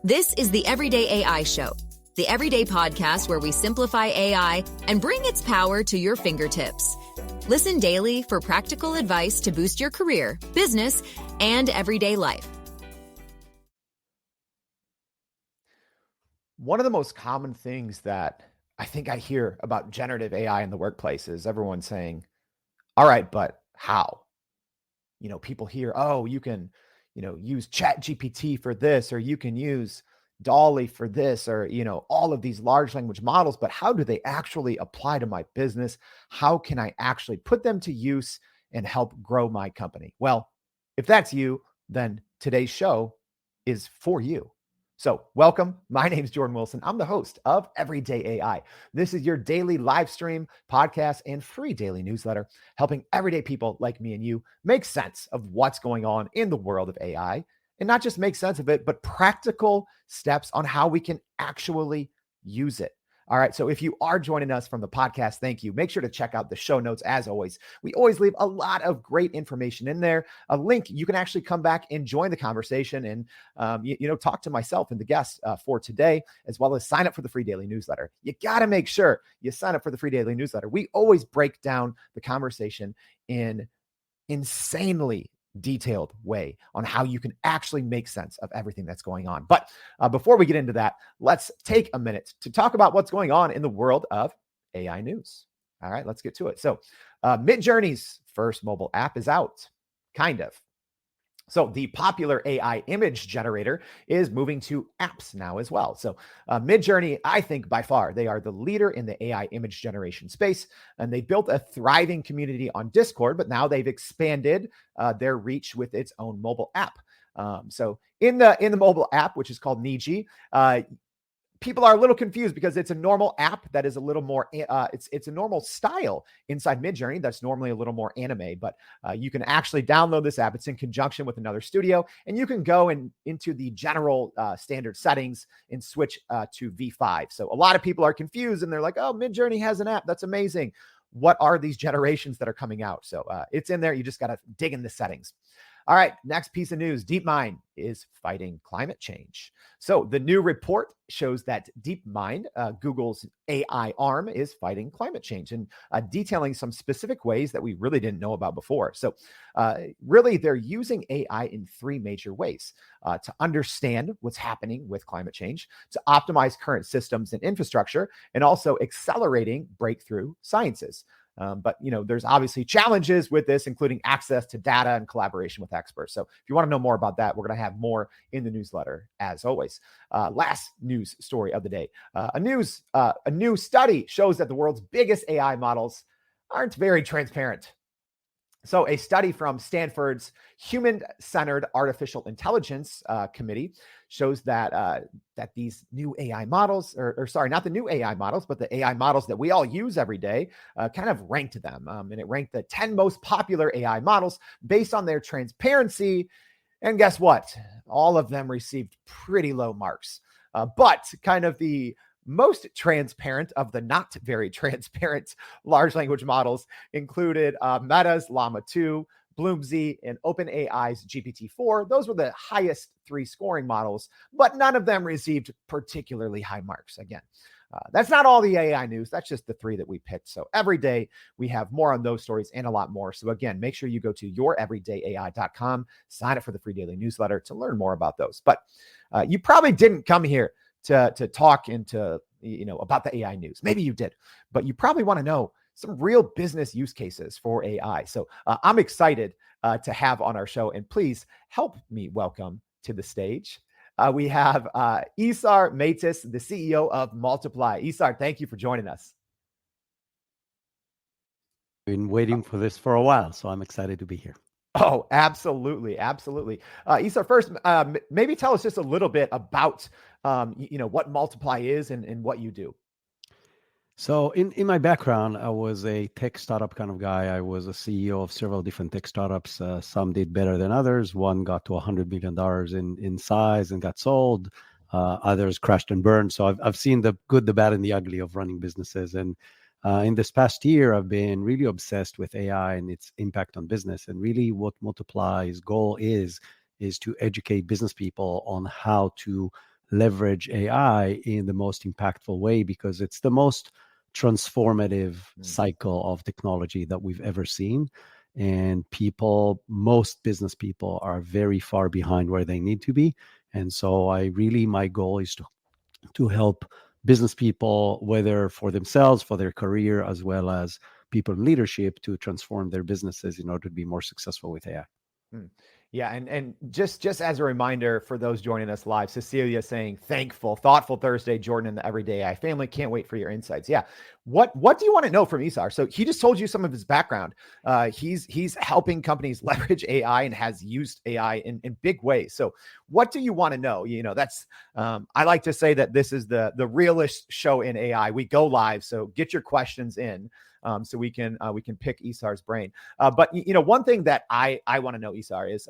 This is the Everyday AI Show, the everyday podcast where we simplify AI and bring its power to your fingertips. Listen daily for practical advice to boost your career, business, and everyday life. One of the most common things that I think I hear about generative AI in the workplace is everyone saying, all right, but how? People hear, oh, you can, use Chat GPT for this, or you can use Dolly for this, or, all of these large language models, but how do they actually apply to my business? How can I actually put them to use and help grow my company? Well, if that's you, then today's show is for you. So welcome. My name is Jordan Wilson. I'm the host of Everyday AI. This is your daily live stream, podcast, and free daily newsletter, helping everyday people like me and you make sense of what's going on in the world of AI, and not just make sense of it, but practical steps on how we can actually use it. All right. So if you are joining us from the podcast, thank you. Make sure to check out the show notes. As always, we always leave a lot of great information in there. A link, you can actually come back and join the conversation and, talk to myself and the guests for today, as well as sign up for the free daily newsletter. You got to make sure you sign up for the free daily newsletter. We always break down the conversation in insanely detailed way on how you can actually make sense of everything that's going on. But before we get into that, let's take a minute to talk about what's going on in the world of AI news. All right, let's get to it. So Midjourney's first mobile app is out, kind of. So the popular AI image generator is moving to apps now as well. So Midjourney, I think by far, they are the leader in the AI image generation space, and they built a thriving community on Discord, but now they've expanded their reach with its own mobile app. So in the mobile app, which is called Niji, people are a little confused because it's a normal app that is a little more, it's a normal style inside Midjourney that's normally a little more anime, but you can actually download this app. It's in conjunction with another studio, and you can go into the general standard settings and switch to V5. So a lot of people are confused and they're like, oh, Midjourney has an app. That's amazing. What are these generations that are coming out? So it's in there. You just got to dig in the settings. All right, next piece of news. DeepMind is fighting climate change. So the new report shows that DeepMind, Google's AI arm, is fighting climate change and detailing some specific ways that we really didn't know about before. So really, they're using AI in three major ways: to understand what's happening with climate change, to optimize current systems and infrastructure, and also accelerating breakthrough sciences. But there's obviously challenges with this, including access to data and collaboration with experts. So if you want to know more about that, we're going to have more in the newsletter, as always. Last news story of the day. A new study shows that the world's biggest AI models aren't very transparent. So a study from Stanford's Human-Centered Artificial Intelligence Committee shows that these new AI models, or sorry, not the new AI models, but the AI models that we all use every day, kind of ranked them. And it ranked the 10 most popular AI models based on their transparency. And guess what? All of them received pretty low marks. But kind of the most transparent of the not very transparent large language models included Meta's Llama 2, Bloomsy, and OpenAI's GPT-4. Those were the highest three scoring models, but none of them received particularly high marks. Again, that's not all the AI news. That's just the three that we picked. So every day we have more on those stories and a lot more. So again, make sure you go to youreverydayai.com, sign up for the free daily newsletter to learn more about those. But you probably didn't come here to talk into, about the AI news. Maybe you did, but you probably want to know some real business use cases for AI. So I'm excited to have on our show, and please help me welcome to the stage. We have Isar Meitis, the CEO of Multiplai. Isar, thank you for joining us. Been waiting for this for a while, so I'm excited to be here. Oh, absolutely. Absolutely. Isar, first, maybe tell us just a little bit about, what Multiplai is and what you do. So in my background, I was a tech startup kind of guy. I was a CEO of several different tech startups. Some did better than others. One got to $100 million in size and got sold. Others crashed and burned. So I've seen the good, the bad, and the ugly of running businesses. And in this past year, I've been really obsessed with AI and its impact on business. And really what Multiplai's goal is to educate business people on how to leverage AI in the most impactful way, because it's the most transformative cycle of technology that we've ever seen. And most business people are very far behind where they need to be. And so my goal is to help business people, whether for themselves, for their career, as well as people in leadership, to transform their businesses in order to be more successful with AI. Yeah, and just as a reminder for those joining us live, Cecilia saying thankful, thoughtful Thursday, Jordan and the Everyday AI family. Can't wait for your insights. Yeah, what do you want to know from Isar? So he just told you some of his background. He's helping companies leverage AI and has used AI in big ways. So what do you want to know? That's I like to say that this is the realest show in AI. We go live, so get your questions in. So we can pick Isar's brain. But one thing that I want to know, Isar, is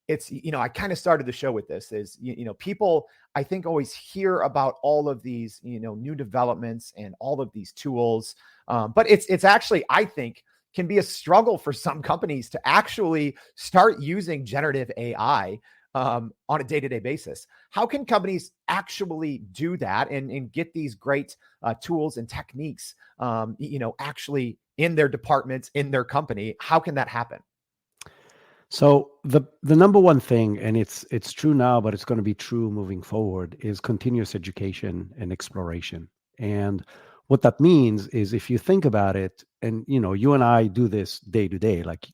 it's I kind of started the show with this. Is people I think always hear about all of these new developments and all of these tools, but it's actually, I think, can be a struggle for some companies to actually start using generative AI on a day-to-day basis. How can companies actually do that and get these great tools and techniques, actually in their departments, in their company? How can that happen? So the number one thing, and it's true now, but it's going to be true moving forward, is continuous education and exploration. And what that means is, if you think about it, and you and I do this day to day, like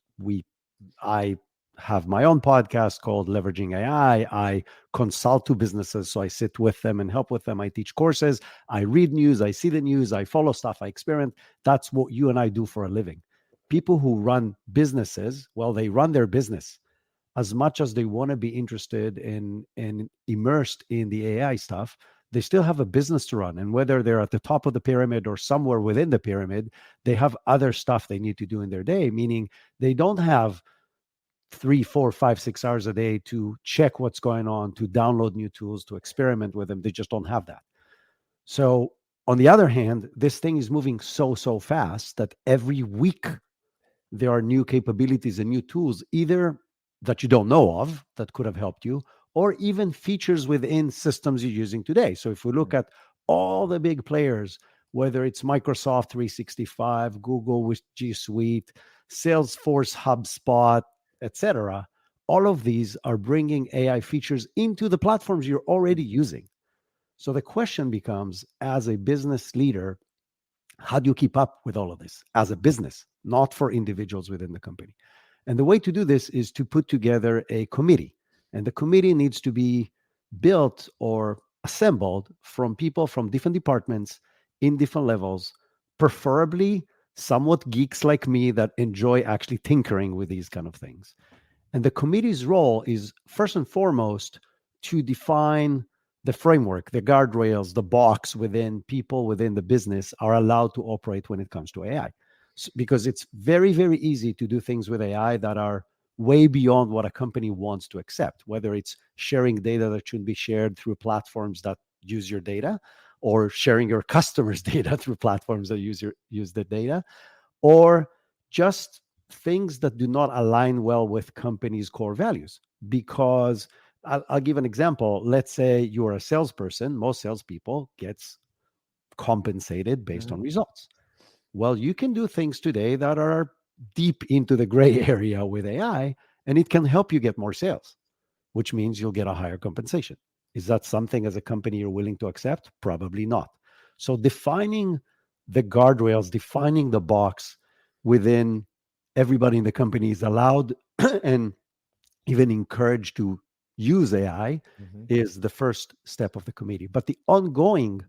I have my own podcast called Leveraging AI. I consult to businesses, so I sit with them and help with them. I teach courses. I read news. I see the news. I follow stuff. I experiment. That's what you and I do for a living. People who run businesses, well, they run their business. As much as they want to be interested in and immersed in the AI stuff, they still have a business to run. And whether they're at the top of the pyramid or somewhere within the pyramid, they have other stuff they need to do in their day, meaning they don't have 3, 4, 5, 6 hours a day to check what's going on, to download new tools, to experiment with them. They just don't have that. So on the other hand, this thing is moving so fast that every week there are new capabilities and new tools, either that you don't know of that could have helped you, or even features within systems you're using today. So if we look at all the big players, whether it's Microsoft 365, Google with G Suite, Salesforce, HubSpot, etc., all of these are bringing AI features into the platforms you're already using. So the question becomes, as a business leader, how do you keep up with all of this as a business, not for individuals within the company? And the way to do this is to put together a committee. And the committee needs to be built or assembled from people from different departments in different levels, preferably somewhat geeks like me that enjoy actually tinkering with these kind of things. And the committee's role is, first and foremost, to define the framework, the guardrails, the box within people within the business are allowed to operate when it comes to AI. Because it's very, very easy to do things with AI that are way beyond what a company wants to accept, whether it's sharing data that shouldn't be shared through platforms that use your data, or sharing your customers' data through platforms that use the data, or just things that do not align well with companies' core values. Because I'll give an example. Let's say you're a salesperson. Most salespeople gets compensated based on results. Well, you can do things today that are deep into the gray area with AI, and it can help you get more sales, which means you'll get a higher compensation. Is that something as a company you're willing to accept? Probably not. So defining the guardrails, defining the box within everybody in the company is allowed and even encouraged to use AI is the first step of the committee. But the ongoing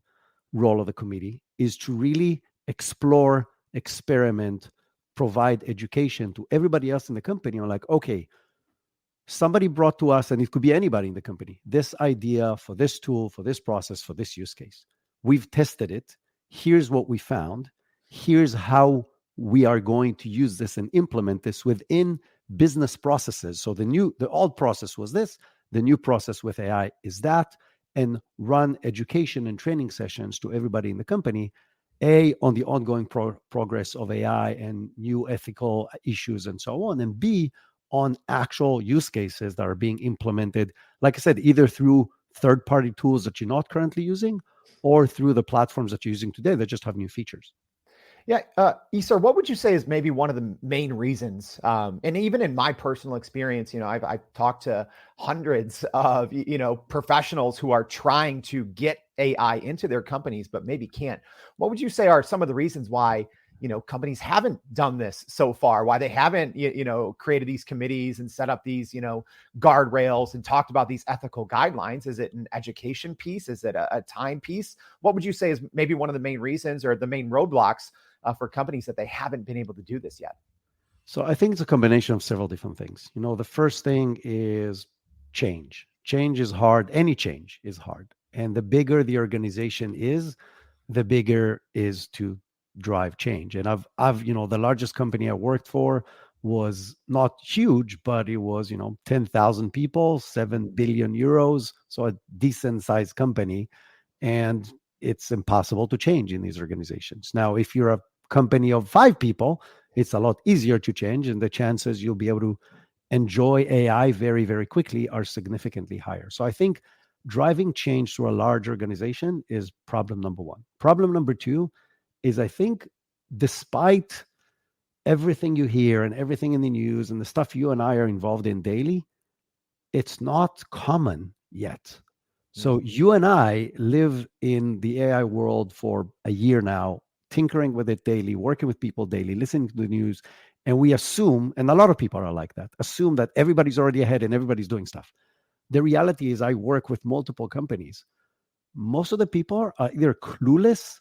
role of the committee is to really explore, experiment, provide education to everybody else in the company on, like, okay, somebody brought to us, and it could be anybody in the company, this idea for this tool, for this process, for this use case. We've tested it. Here's what we found. Here's how we are going to use this and implement this within business processes. So the old process was this, the new process with AI is that, and run education and training sessions to everybody in the company, A, on the ongoing progress of AI and new ethical issues and so on, and B, on actual use cases that are being implemented, like I said, either through third-party tools that you're not currently using, or through the platforms that you're using today that just have new features. Yeah, Isar, what would you say is maybe one of the main reasons? And even in my personal experience, I've talked to hundreds of professionals who are trying to get AI into their companies, but maybe can't. What would you say are some of the reasons why companies haven't done this so far? Why they haven't created these committees and set up these guardrails and talked about these ethical guidelines? Is it an education piece? Is it a time piece? What would you say is maybe one of the main reasons or the main roadblocks for companies that they haven't been able to do this yet? So I think it's a combination of several different things. The first thing is change. Change is hard. Any change is hard. And the bigger the organization is, the bigger is to drive change. And I've the largest company I worked for was not huge, but it was 10,000 people, 7 billion euros, so a decent sized company. And it's impossible to change in these organizations. Now, if you're a company of 5 people, it's a lot easier to change, and the chances you'll be able to enjoy AI very, very quickly are significantly higher. So I think driving change through a large organization is problem number one. Problem number two is, I think, despite everything you hear and everything in the news and the stuff you and I are involved in daily, it's not common yet. So you and I live in the AI world for a year now, tinkering with it daily, working with people daily, listening to the news, and we assume, and a lot of people are like that, assume that everybody's already ahead and everybody's doing stuff. The reality is I work with multiple companies. Most of the people are either clueless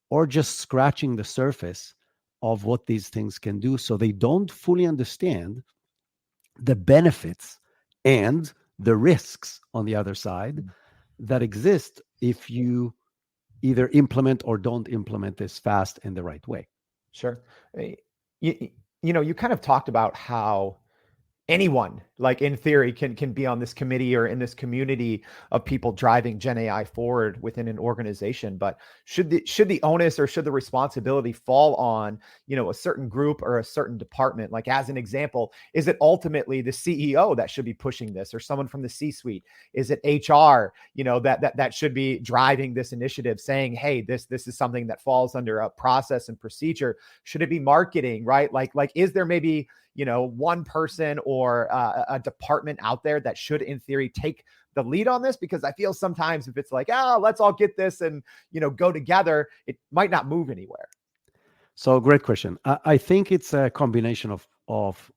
or just scratching the surface of what these things can do. So they don't fully understand the benefits and the risks on the other side that exist if you either implement or don't implement this fast in the right way. Sure. You kind of talked about how anyone, like in theory, can be on this committee or in this community of people driving Gen AI forward within an organization. But should the onus or should the responsibility fall on a certain group or a certain department? Like, as an example, is it ultimately the CEO that should be pushing this, or someone from the C-suite? Is it HR that should be driving this initiative, saying, hey, this is something that falls under a process and procedure? Should it be marketing, right? Like is there maybe one person or a department out there that should, in theory, take the lead on this? Because I feel sometimes if it's like, let's all get this and, go together, it might not move anywhere. So great question. I think it's a combination of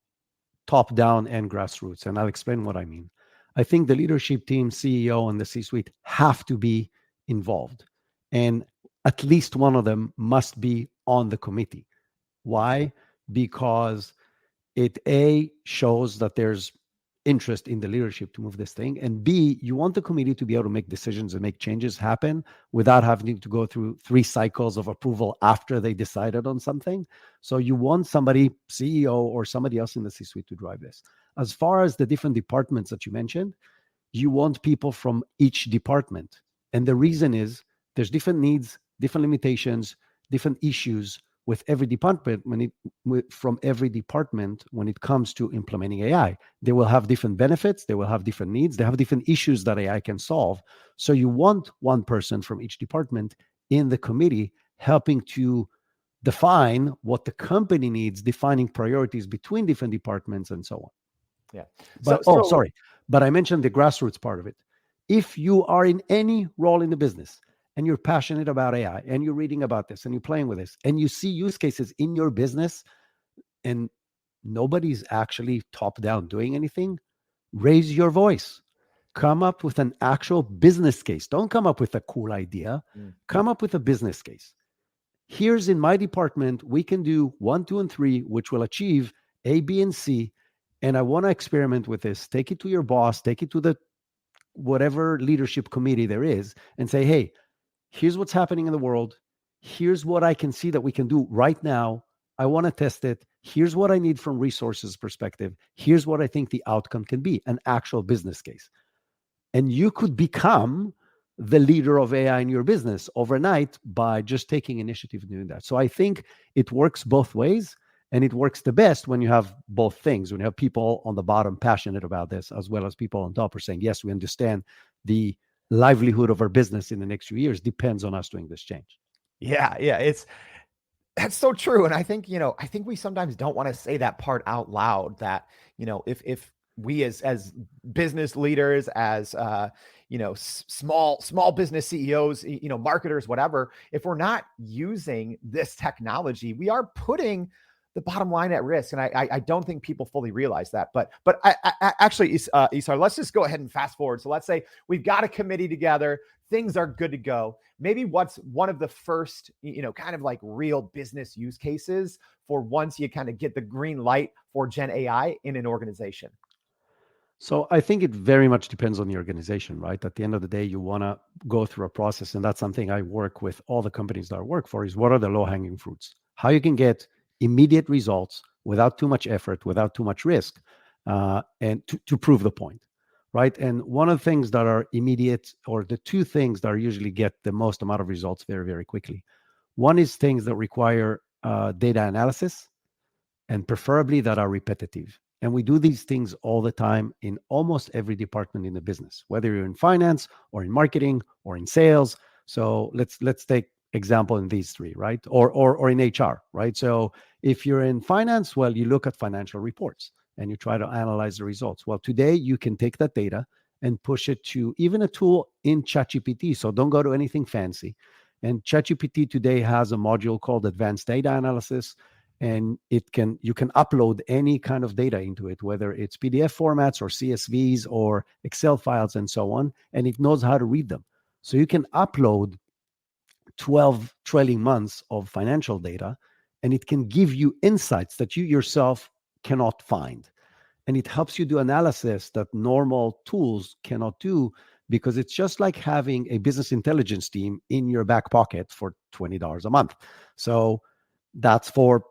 top down and grassroots. And I'll explain what I mean. I think the leadership team, CEO, and the C-suite have to be involved. And at least one of them must be on the committee. Why? Because it shows that there's interest in the leadership to move this thing, and B, you want the committee to be able to make decisions and make changes happen without having to go through 3 cycles of approval after they decided on something. So you want somebody, CEO or somebody else in the C-suite, to drive this. As far as the different departments that you mentioned, you want people from each department. And the reason is there's different needs, different limitations, different issues with every department from every department when it comes to implementing AI. They will have different benefits, they will have different needs, they have different issues that AI can solve. So you want one person from each department in the committee helping to define what the company needs, defining priorities between different departments and so on. Yeah. But I mentioned the grassroots part of it. If you are in any role in the business and you're passionate about AI and you're reading about this and you're playing with this and you see use cases in your business and nobody's actually top down doing anything, raise your voice. Come up with an actual business case. Don't come up with a cool idea. Come up with a business case. Here's, in my department, we can do 1, 2, and 3, which will achieve A, B, and C. And I want to experiment with this. Take it to your boss, take it to the whatever leadership committee there is, and say, hey, here's what's happening in the world. Here's what I can see that we can do right now. I want to test it. Here's what I need from resources perspective. Here's what I think the outcome can be, an actual business case. And you could become the leader of AI in your business overnight by just taking initiative and doing that. So I think it works both ways, and it works the best when you have both things, when you have people on the bottom passionate about this, as well as people on top are saying, yes, we understand the livelihood of our business in the next few years depends on us doing this change. Yeah, that's so true. And I think, I think we sometimes don't want to say that part out loud, that, if we as business leaders, as, small business CEOs, marketers, whatever, if we're not using this technology, we are putting the bottom line at risk. And I don't think people fully realize that. But I actually, Isar, let's just go ahead and fast forward. So let's say we've got a committee together, things are good to go. Maybe what's one of the first, kind of like real business use cases for once you kind of get the green light for Gen AI in an organization? So I think it very much depends on the organization, right? At the end of the day, you want to go through a process. And that's something I work with all the companies that I work for, is what are the low-hanging fruits? How you can get immediate results without too much effort, without too much risk, and to prove the point, right? And one of the things that are immediate, or the two things that are usually get the most amount of results very, very quickly. One is things that require data analysis, and preferably that are repetitive. And we do these things all the time in almost every department in the business, whether you're in finance or in marketing or in sales. So let's take example in these three, right? Or in HR, right? So if you're in finance, well, you look at financial reports and you try to analyze the results. Well, today you can take that data and push it to even a tool in ChatGPT. So don't go to anything fancy. And ChatGPT today has a module called Advanced Data Analysis, and you can upload any kind of data into it, whether it's PDF formats or CSVs or Excel files and so on, and it knows how to read them. So you can upload 12 trailing months of financial data, and it can give you insights that you yourself cannot find. And it helps you do analysis that normal tools cannot do, because it's just like having a business intelligence team in your back pocket for $20 a month. So that's for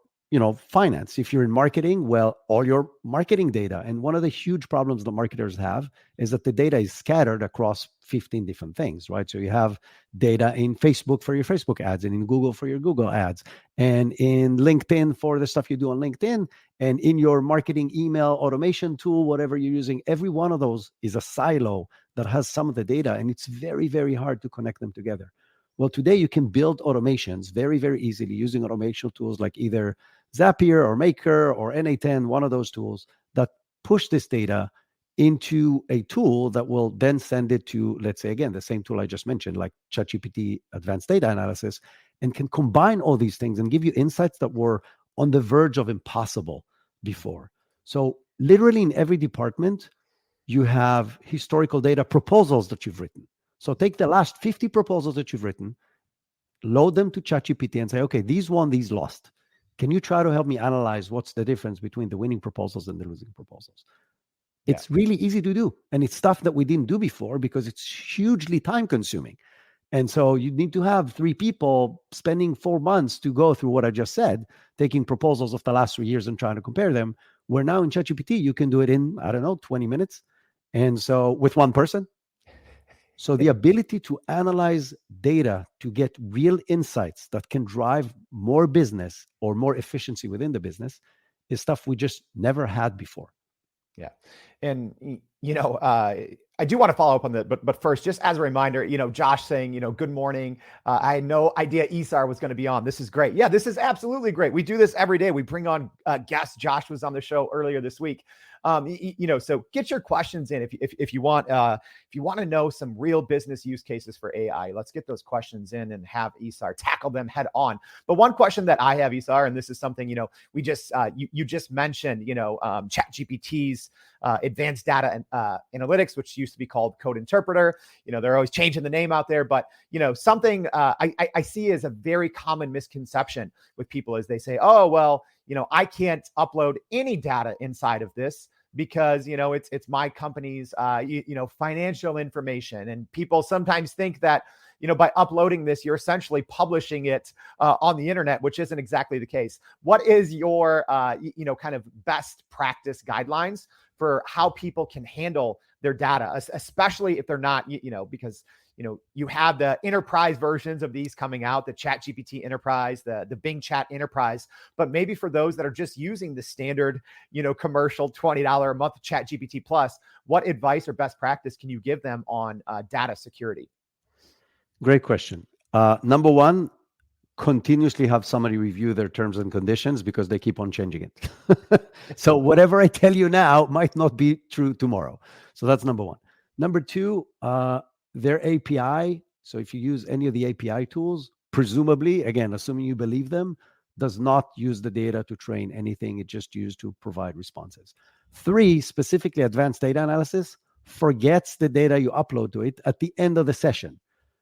finance. If you're in marketing, well, all your marketing data. And one of the huge problems the marketers have is that the data is scattered across 15 different things, right? So you have data in Facebook for your Facebook ads, and in Google for your Google ads, and in LinkedIn for the stuff you do on LinkedIn, and in your marketing email automation tool, whatever you're using. Every one of those is a silo that has some of the data, and it's very, very hard to connect them together. Well, today you can build automations very, very easily using automation tools like either Zapier or Maker or NA10, one of those tools that push this data into a tool that will then send it to, let's say, again, the same tool I just mentioned, like ChatGPT Advanced Data Analysis, and can combine all these things and give you insights that were on the verge of impossible before. So literally in every department, you have historical data proposals that you've written. So take the last 50 proposals that you've written, load them to ChatGPT and say, okay, these won, these lost. Can you try to help me analyze what's the difference between the winning proposals and the losing proposals? Yeah. It's really easy to do. And it's stuff that we didn't do before because it's hugely time consuming. And so you need to have 3 people spending 4 months to go through what I just said, taking proposals of the last 3 years and trying to compare them. Where now in ChatGPT, you can do it in, 20 minutes. And so with one person. So the ability to analyze data to get real insights that can drive more business or more efficiency within the business is stuff we just never had before. Yeah. And, I do want to follow up on that, but first, just as a reminder, Josh saying, good morning. I had no idea Isar was going to be on. This is great. Yeah, this is absolutely great. We do this every day. We bring on guests. Josh was on the show earlier this week. So get your questions in if you want. If you want to know some real business use cases for AI, let's get those questions in and have Isar tackle them head on. But one question that I have, Isar, and this is something we just you just mentioned, ChatGPT's advanced data analytics, which used to be called Code Interpreter. They're always changing the name out there, but something I see as a very common misconception with people is they say, oh, well, I can't upload any data inside of this because, it's my company's, financial information. And people sometimes think that, by uploading this, you're essentially publishing it on the internet, which isn't exactly the case. What is your, kind of best practice guidelines for how people can handle their data, especially if they're not, because you have the enterprise versions of these coming out, the ChatGPT Enterprise, the Bing Chat Enterprise. But maybe for those that are just using the standard, commercial $20 a month ChatGPT Plus, what advice or best practice can you give them on data security? Great question. Number one, continuously have somebody review their terms and conditions because they keep on changing it. So whatever I tell you now might not be true tomorrow. So that's number one. Number two, their API. So if you use any of the API tools, presumably, again, assuming you believe them, does not use the data to train anything. It just used to provide responses. Three, specifically advanced data analysis, forgets the data you upload to it at the end of the session.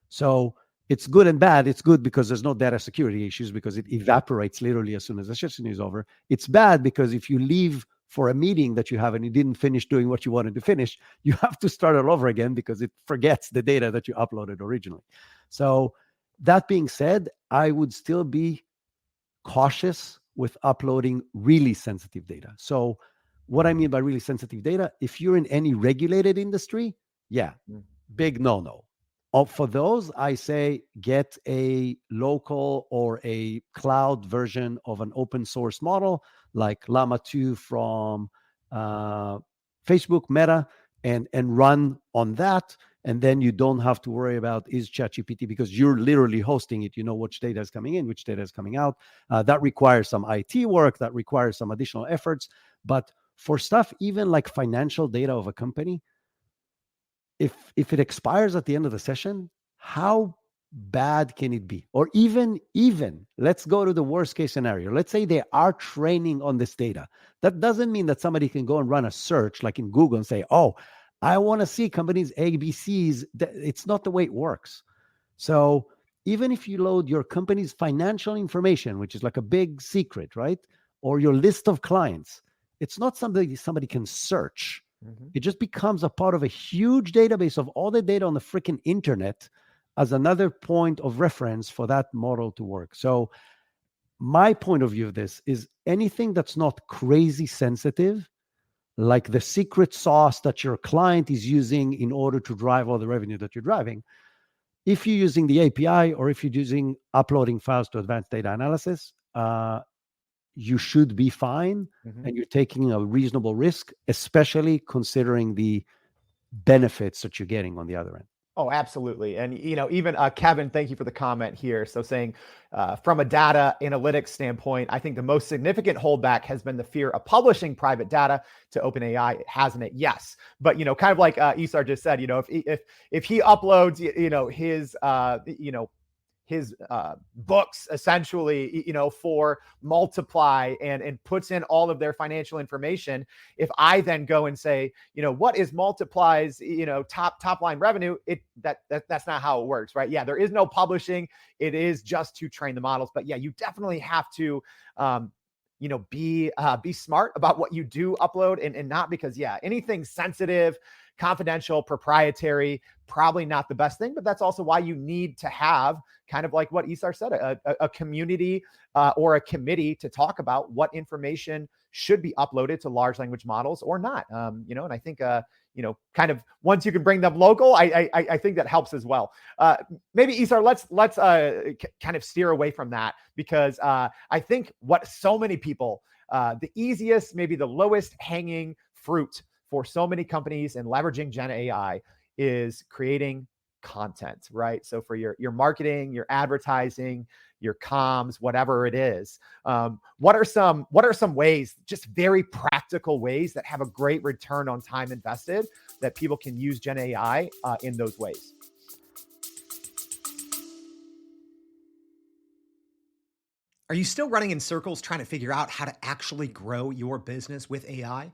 So it's good and bad. It's good because there's no data security issues because it evaporates literally as soon as the session is over. It's bad because if you leave for a meeting that you have and you didn't finish doing what you wanted to finish, you have to start all over again because it forgets the data that you uploaded originally. So that being said, I would still be cautious with uploading really sensitive data. So what I mean by really sensitive data, if you're in any regulated industry, big no-no. For those, I say get a local or a cloud version of an open source model like Llama 2 from Facebook, Meta, and run on that. And then you don't have to worry about is ChatGPT because you're literally hosting it. You know which data is coming in, which data is coming out. That requires some IT work. That requires some additional efforts. But for stuff even like financial data of a company, if it expires at the end of the session, how bad can it be? Or even let's go to the worst case scenario. Let's say they are training on this data. That doesn't mean that somebody can go and run a search like in Google and say, oh, I want to see companies ABCs. It's not the way it works. So even if you load your company's financial information, which is like a big secret, right? Or your list of clients, it's not something somebody can search. It just becomes a part of a huge database of all the data on the freaking internet as another point of reference for that model to work. So my point of view of this is anything that's not crazy sensitive, like the secret sauce that your client is using in order to drive all the revenue that you're driving. If you're using the API or if you're using uploading files to advanced data analysis, you should be fine, and you're taking a reasonable risk, especially considering the benefits that you're getting on the other end. Oh, absolutely. And, even Kevin, thank you for the comment here. So saying from a data analytics standpoint, I think the most significant holdback has been the fear of publishing private data to OpenAI, hasn't it? Yes. But, kind of like Isar just said, if he uploads, his books essentially, for Multiplai and puts in all of their financial information. If I then go and say, what is Multiplai's, top line revenue? That's not how it works, right? Yeah, there is no publishing. It is just to train the models. But yeah, you definitely have to, be smart about what you do upload and not because anything sensitive, confidential, proprietary, probably not the best thing, but that's also why you need to have kind of like what Isar said, a community or a committee to talk about what information should be uploaded to large language models or not. And I think, kind of once you can bring them local, I think that helps as well. Maybe Isar, let's kind of steer away from that because I think what so many people, the easiest, maybe the lowest hanging fruit for so many companies and leveraging Gen AI is creating content, right? So for your marketing, your advertising, your comms, whatever it is, what are some ways, just very practical ways that have a great return on time invested that people can use Gen AI in those ways? Are you still running in circles trying to figure out how to actually grow your business with AI?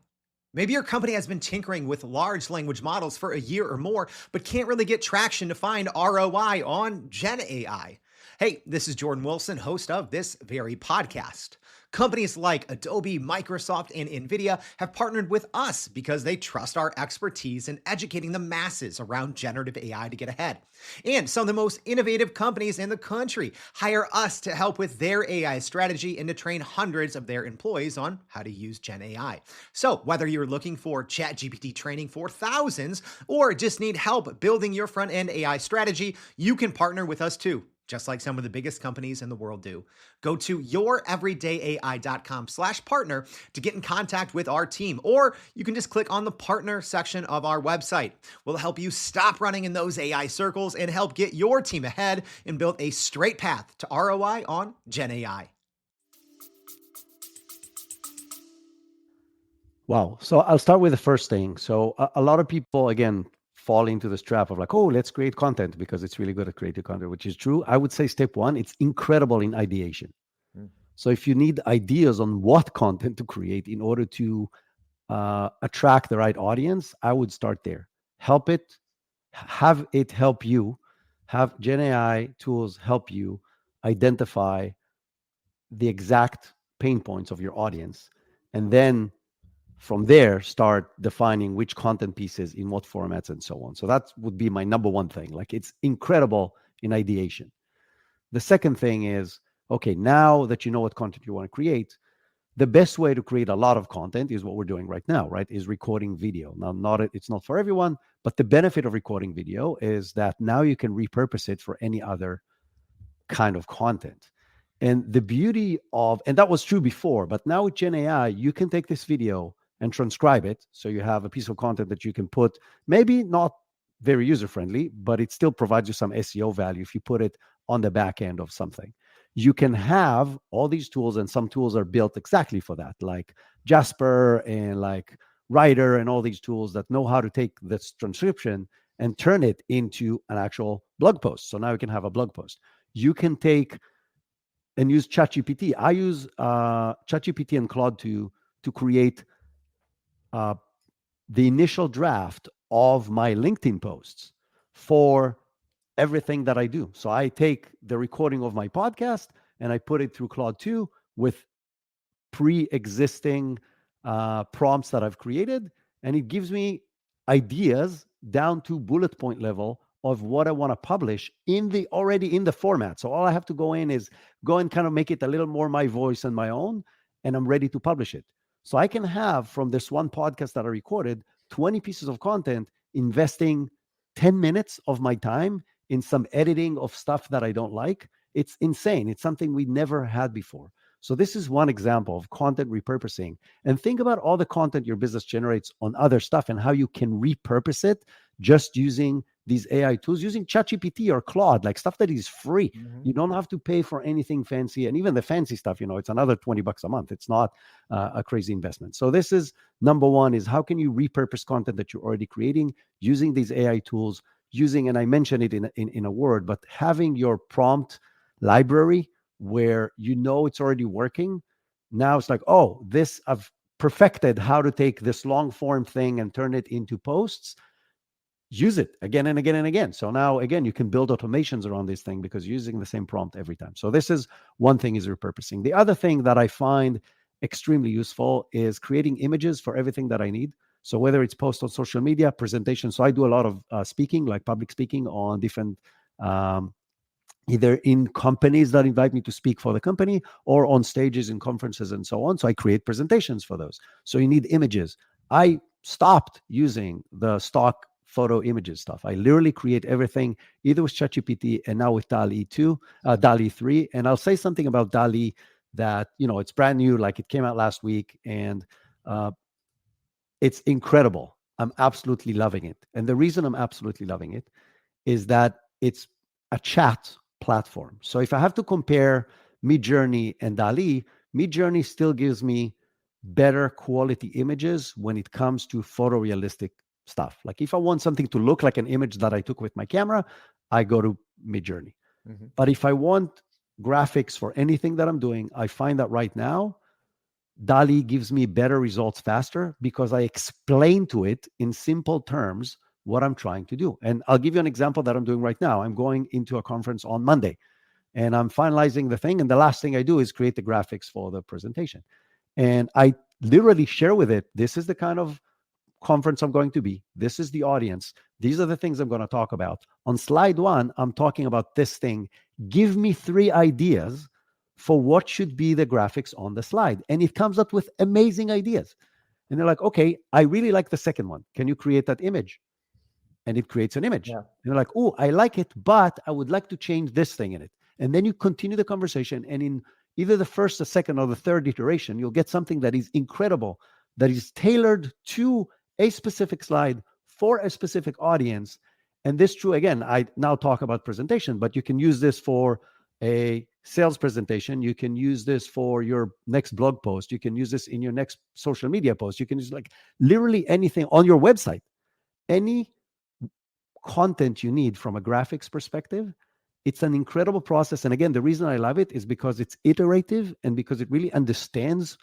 Maybe your company has been tinkering with large language models for a year or more, but can't really get traction to find ROI on Gen AI. Hey, this is Jordan Wilson, host of this very podcast. Companies like Adobe, Microsoft, and NVIDIA have partnered with us because they trust our expertise in educating the masses around generative AI to get ahead. And some of the most innovative companies in the country hire us to help with their AI strategy and to train hundreds of their employees on how to use Gen AI. So whether you're looking for ChatGPT training for thousands or just need help building your front-end AI strategy, you can partner with us too, just like some of the biggest companies in the world do. Go to youreverydayai.com/partner to get in contact with our team, or you can just click on the partner section of our website. We'll help you stop running in those AI circles and help get your team ahead and build a straight path to ROI on Gen AI. Wow. So I'll start with the first thing. So a lot of people, again, fall into this trap of like, oh, let's create content because it's really good at creating content, which is true. I would say step one, it's incredible in ideation. So if you need ideas on what content to create in order to attract the right audience, I would start there. Have it help you, have Gen AI tools help you identify the exact pain points of your audience, and then from there start defining which content pieces in what formats and so on. So that would be my number one thing. Like, it's incredible in ideation. The second thing is, okay, now that you know what content you want to create, the best way to create a lot of content is what we're doing right now, right? Is recording video. Now, it's not for everyone, but the benefit of recording video is that now you can repurpose it for any other kind of content. And the beauty of, and that was true before, but now with Gen AI, you can take this video and transcribe it. So you have a piece of content that you can put, maybe not very user-friendly, but it still provides you some SEO value if you put it on the back end of something. You can have all these tools, and some tools are built exactly for that, like Jasper and like Writer and all these tools that know how to take this transcription and turn it into an actual blog post. So now you can have a blog post. You can take and use ChatGPT. I use ChatGPT and Claude to create the initial draft of my LinkedIn posts for everything that I do. So I take the recording of my podcast and I put it through Claude 2 with pre-existing prompts that I've created, and it gives me ideas down to bullet point level of what I want to publish already in the format. So all I have to go in is go and kind of make it a little more my voice and my own, and I'm ready to publish it. So I can have, from this one podcast that I recorded, 20 pieces of content, investing 10 minutes of my time in some editing of stuff that I don't like. It's insane. It's something we never had before. So this is one example of content repurposing. And think about all the content your business generates on other stuff and how you can repurpose it just using these AI tools, using ChatGPT or Claude, like stuff that is free. You don't have to pay for anything fancy. And even the fancy stuff, it's another $20 a month. It's not a crazy investment. So this is number one, is how can you repurpose content that you're already creating using these AI tools, and I mentioned it in a word, but having your prompt library where it's already working. Now it's like, oh, I've perfected how to take this long form thing and turn it into posts. Use it again and again and again. So now, again, you can build automations around this thing because you're using the same prompt every time. So this is one thing, is repurposing. The other thing that I find extremely useful is creating images for everything that I need. So whether it's post on social media, presentation. So I do a lot of speaking, like public speaking on different, either in companies that invite me to speak for the company or on stages in conferences and so on. So I create presentations for those. So you need images. I stopped using the stock photo images stuff. I literally create everything either with ChatGPT and now with DALL-E 3. And I'll say something about DALL-E that, it's brand new, like it came out last week, and it's incredible. I'm absolutely loving it. And the reason I'm absolutely loving it is that it's a chat platform. So if I have to compare Midjourney and DALL-E, Midjourney still gives me better quality images when it comes to photorealistic stuff. Like if I want something to look like an image that I took with my camera, I go to Midjourney. But if I want graphics for anything that I'm doing, I find that right now, DALL-E gives me better results faster because I explain to it in simple terms what I'm trying to do. And I'll give you an example that I'm doing right now. I'm going into a conference on Monday. and I'm finalizing the thing. And the last thing I do is create the graphics for the presentation. And I literally share with it, this is the kind of conference I'm going to be. This is the audience. These are the things I'm going to talk about. On slide 1, I'm talking about this thing. Give me 3 ideas for what should be the graphics on the slide. And it comes up with amazing ideas. And they're like, okay, I really like the second one. Can you create that image? And it creates an image. Yeah. And they're like, oh, I like it, but I would like to change this thing in it. And then you continue the conversation. And in either the first, the second, or the third iteration, you'll get something that is incredible, that is tailored to a specific slide for a specific audience. And this true, again, I now talk about presentation, but you can use this for a sales presentation. You can use this for your next blog post. You can use this in your next social media post. You can use like literally anything on your website. Any content you need from a graphics perspective, it's an incredible process. And again, the reason I love it is because it's iterative and because it really understands,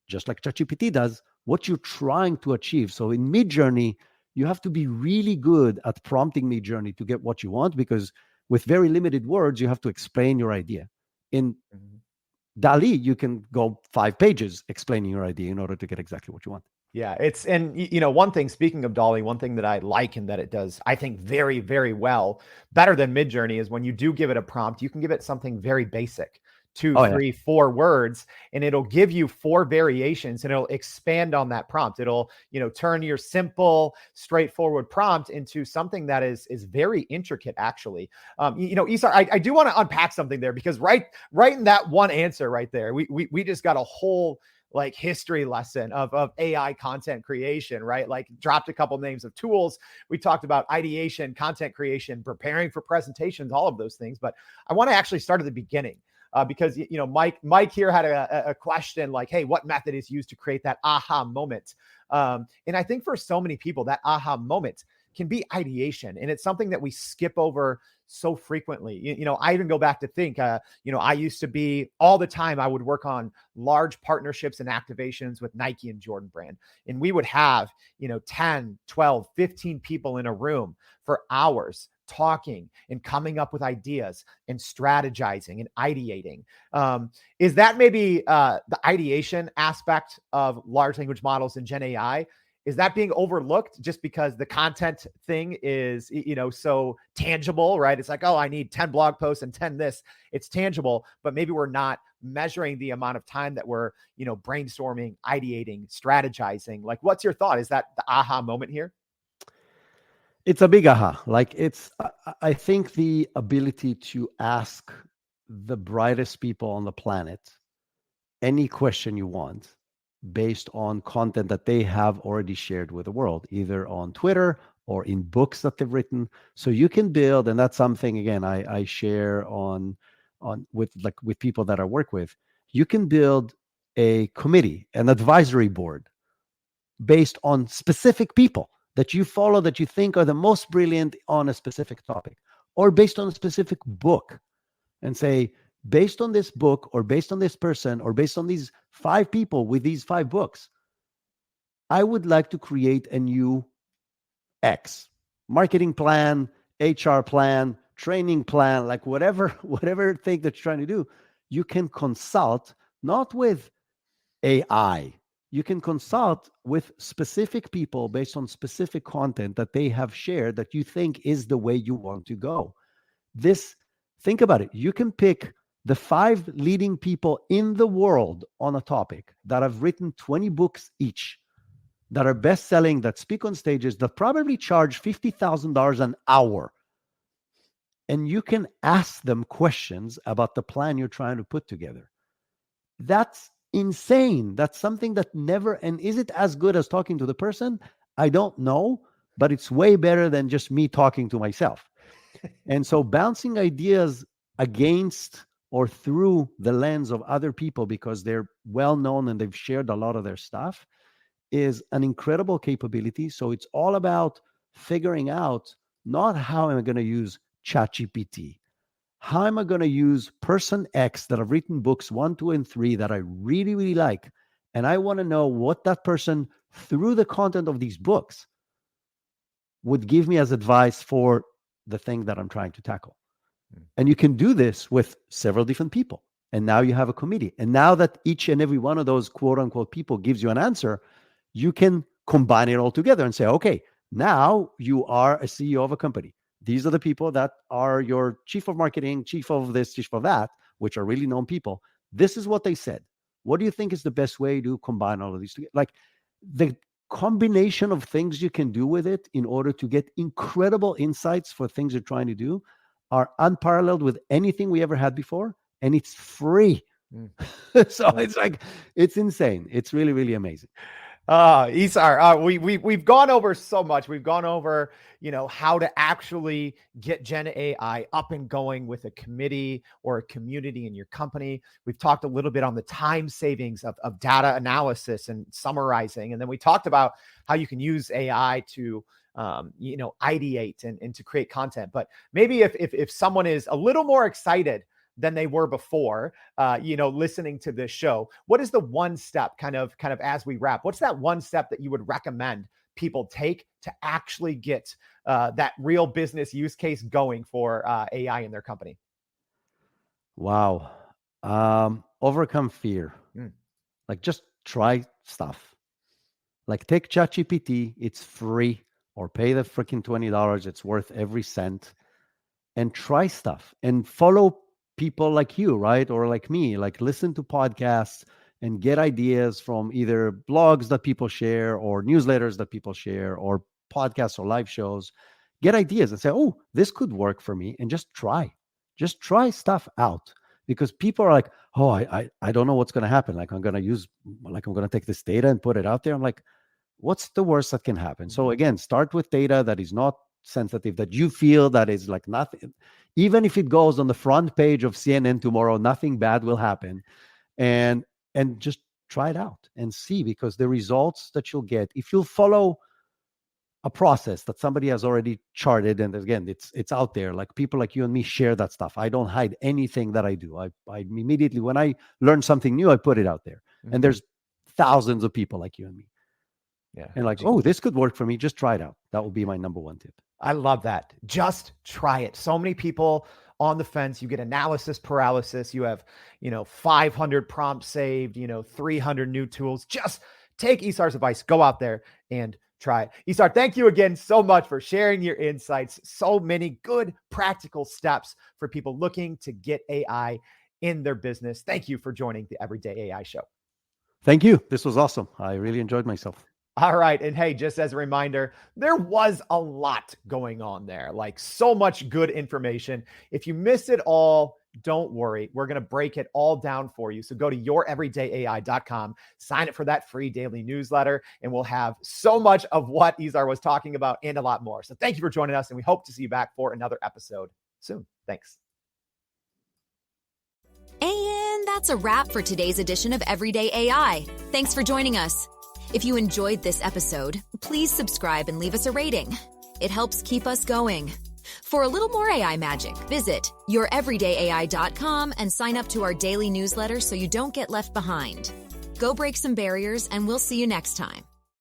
just like ChatGPT does, what you're trying to achieve. So in Midjourney, you have to be really good at prompting Midjourney to get what you want, because with very limited words, you have to explain your idea. In DALL-E, you can go 5 pages explaining your idea in order to get exactly what you want. Yeah, one thing, speaking of DALL-E, one thing that I like and that it does, I think, very, very well, better than Midjourney, is when you do give it a prompt, you can give it something very basic, 2, 3, 4 words, and it'll give you 4 variations, and it'll expand on that prompt. It'll, turn your simple, straightforward prompt into something that is very intricate, actually. Isar, I do want to unpack something there, because right in that one answer right there, we just got a whole like history lesson of AI content creation, right? Like dropped a couple names of tools. We talked about ideation, content creation, preparing for presentations, all of those things. But I want to actually start at the beginning. Because Mike here had a question like, hey, what method is used to create that aha moment? And I think for so many people, that aha moment can be ideation, and it's something that we skip over so frequently. I even go back to think, I used to be all the time, I would work on large partnerships and activations with Nike and Jordan brand, and we would have 10, 12, 15 people in a room for hours, talking and coming up with ideas and strategizing and ideating. Is that maybe the ideation aspect of large language models and Gen AI? Is that being overlooked just because the content thing is, so tangible, right? It's like, oh, I need 10 blog posts and 10 this. It's tangible, but maybe we're not measuring the amount of time that we're, brainstorming, ideating, strategizing. Like, what's your thought? Is that the aha moment here? It's a big aha. Like I think the ability to ask the brightest people on the planet any question you want based on content that they have already shared with the world, either on Twitter or in books that they've written. So you can build, and that's something, again, I share with people that I work with. You can build a committee, an advisory board based on specific people that you follow, that you think are the most brilliant on a specific topic, or based on a specific book, and say, based on this book, or based on this person, or based on these 5 people with these 5 books, I would like to create a new X marketing plan, HR plan, training plan, like whatever thing that you're trying to do. You can consult not with AI. You can consult with specific people based on specific content that they have shared that you think is the way you want to go. Think about it. You can pick the 5 leading people in the world on a topic that have written 20 books each, that are best-selling, that speak on stages, that probably charge $50,000 an hour. And you can ask them questions about the plan you're trying to put together. That's insane. That's something that never, and is it as good as talking to the person? I don't know, but it's way better than just me talking to myself. And so bouncing ideas against or through the lens of other people because they're well known and they've shared a lot of their stuff is an incredible capability. So it's all about figuring out not how am I going to use ChatGPT, how am I going to use person X that have written books 1, 2, and 3 that I really, really like? And I want to know what that person, through the content of these books, would give me as advice for the thing that I'm trying to tackle. And you can do this with several different people. And now you have a committee. And now that each and every one of those quote unquote people gives you an answer, you can combine it all together and say, okay, now you are a CEO of a company. These are the people that are your chief of marketing, chief of this, chief of that, which are really known people. This is what they said. What do you think is the best way to combine all of these together? Like the combination of things you can do with it in order to get incredible insights for things you're trying to do are unparalleled with anything we ever had before. And it's free. So it's like, it's insane. It's really, really amazing. Isar, we've gone over so much. We've gone over, how to actually get Gen AI up and going with a committee or a community in your company. We've talked a little bit on the time savings of data analysis and summarizing. And then we talked about how you can use AI to, ideate and to create content. But maybe if someone is a little more excited than they were before, listening to this show, what is the one step kind of as we wrap? What's that one step that you would recommend people take to actually get that real business use case going for AI in their company? Wow. Overcome fear. Like just try stuff. Like take ChatGPT, it's free, or pay the freaking $20. It's worth every cent, and try stuff and follow people like you, right? Or like me, like listen to podcasts and get ideas from either blogs that people share or newsletters that people share or podcasts or live shows. Get ideas and say, oh, this could work for me, and just try stuff out, because people are like, oh, I don't know what's going to happen. Like I'm going to take this data and put it out there. I'm like, what's the worst that can happen? So again, start with data that is not sensitive, that you feel that is like nothing. Even if it goes on the front page of CNN tomorrow, nothing bad will happen. And just try it out and see, because the results that you'll get, if you'll follow a process that somebody has already charted, and again, it's out there, like people like you and me share that stuff. I don't hide anything that I do. I immediately, when I learn something new, I put it out there. And there's thousands of people like you and me. Yeah. And like, oh, this could work for me. Just try it out. That would be my number one tip. I love that. Just try it. So many people on the fence. You get analysis paralysis. You have, 500 prompts saved, 300 new tools. Just take Isar's advice. Go out there and try it. Isar, thank you again so much for sharing your insights. So many good practical steps for people looking to get AI in their business. Thank you for joining the Everyday AI Show. Thank you. This was awesome. I really enjoyed myself. All right. And hey, just as a reminder, there was a lot going on there, like so much good information. If you missed it all, don't worry. We're going to break it all down for you. So go to youreverydayai.com, sign up for that free daily newsletter, and we'll have so much of what Isar was talking about and a lot more. So thank you for joining us, and we hope to see you back for another episode soon. Thanks. And that's a wrap for today's edition of Everyday AI. Thanks for joining us. If you enjoyed this episode, please subscribe and leave us a rating. It helps keep us going. For a little more AI magic, visit youreverydayai.com and sign up to our daily newsletter so you don't get left behind. Go break some barriers, and we'll see you next time.